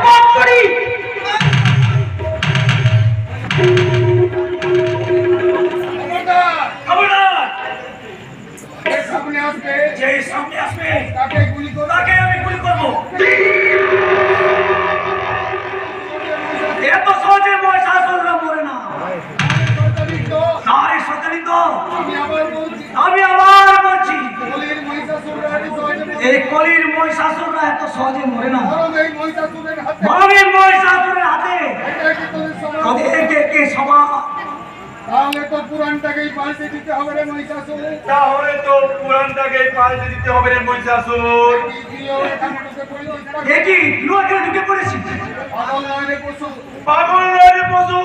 শপথ করি। সামনে আসবে তাকে আমি গুলি করবো। এত সহজে মহিষাসুররা মরে না। নারী সচলিত। আমি আবার বলছি এই কলির মহিষাসুররা এত সহজে মরে না। আমি মহিষাসুরের হাতে তাদেরকে সভা। তাহলে তো পুরাণটাকেই পাল্টে দিতে হবে রে মহিষাসুর। তাহলে তো পুরাণটাকেই পাল্টে দিতে হবে রে মহিষাসুর। দেখি তুই এখানে ঢুকে পড়েছিস। পাগল নয় রে পশু। পাগল নয় রে পশু।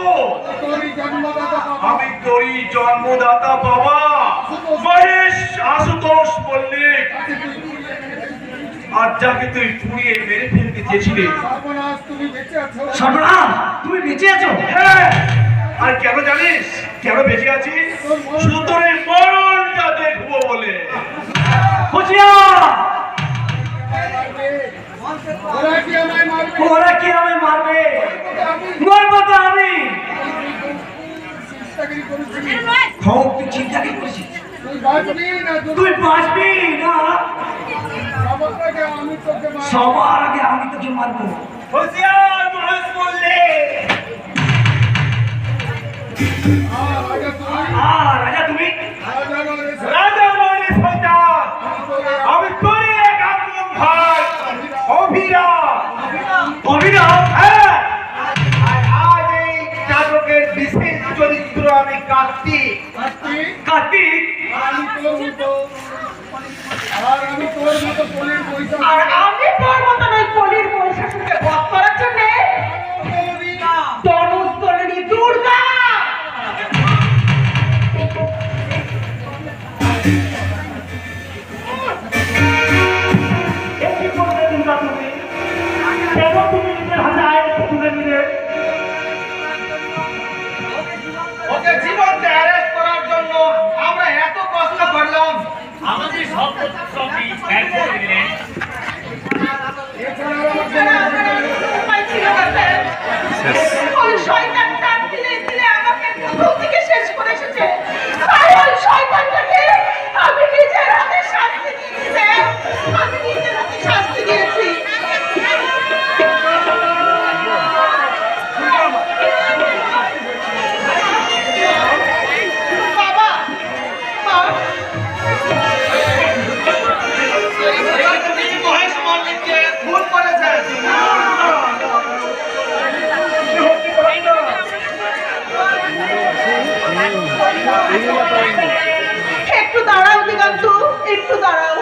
তোরই জন্মদাতা বাবা। আমি তোরই জন্মদাতা বাবা মহেশ আশুতোষ মল্লিক। আর যাকে তুই পুড়িয়ে মেরে ফেলতে চেয়েছিলি। সর্বনাশ, তুমি বেঁচে আছো। সর্বনাশ, তুমি বেঁচে আছো? হ্যাঁ, আর কেন জানিস কেন বেঁচে আছি? শুধু তোর এই মরণটা দেখবো বলে। হুঁশিয়ার! ওরা কি আমায় মারবে? ওরা কি আমায় মারবে? মরবো তো আমি। চিন্তাগিরি করেছিস? খুব তুই চিন্তা কি করছিস? তুই বাঁচবি না তুই বাঁচবি না? সবার আগে আমি তোকে মারবো। সবার আগে আমি তোকে মারবো। হুঁশিয়ার মহেশ মল্লিক। রাজা তুমি? রাজা মনে সন্তান আমি তোর এক আপন ভাই অভিরাম। অভিরাম? হ্যাঁ, আর আজ এই নাটকের বিশেষ চরিত্র আমি কার্তিক। কার্তিক? আমি তোর মতো কলির মহিষাসুর। আর আমি তোর মতন ওই কলির মহিষাসুরকে বধ করার জন্য ধনুষ তৈরি দুর্গা। কি করবে দুর্গা তুমি? কেন তুমি নিজের হাতে আইনকে তুলে নিলে? ওকে জীবনকে অ্যারেস্ট করার জন্য আমরা এত কষ্ট করলাম, আমাদের সব সবই ব্যাগ করে দিলেন। উপায় ছিল না স্যার। ওই শয়তানটা দিলে দিলে আমাকে প্রথম থেকে শেষ করে এসেছে। আর ওই শয়তানটাকে আমি নিজের হাতে শাস্তি দিয়েছি স্যার। আমি নিজের হাতে শাস্তি দিয়েছি। বাবা, মা, মহেশ মল্লিককে খুন করেছেন। একটু দাঁড়াও দিগন্ত, একটু দাঁড়াও।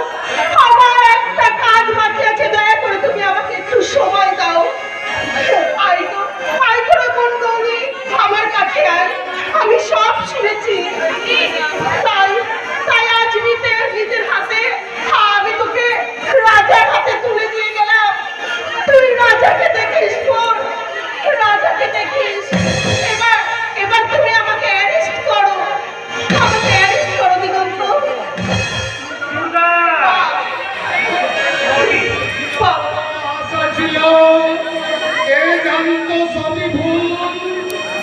আমার একটা কাজ বাকি আছে, দয়া করে তুমি আমাকে একটু সময় দাও। আয় করে কোন গৌরী আমার কাছে আয়। আমি সব শুনেছি। তাই তাই আজ নিজের হাতে আমি তোকে রাজার হাতে তুলে দিয়ে গেলাম। তুই রাজাকে দেখিস, বোন, রাজাকে দেখিস। এবার তুমি আমাকে অ্যারেস্ট করো। আমাকে অ্যারেস্ট করো দিগন্ত। আশা ছিল এ জানত সবই ভুল।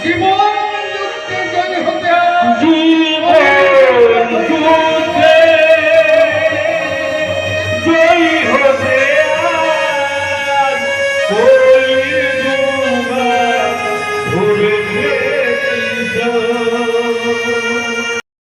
জীবন যুদ্ধে জয় হতে জয়ী হতে ভুলেছে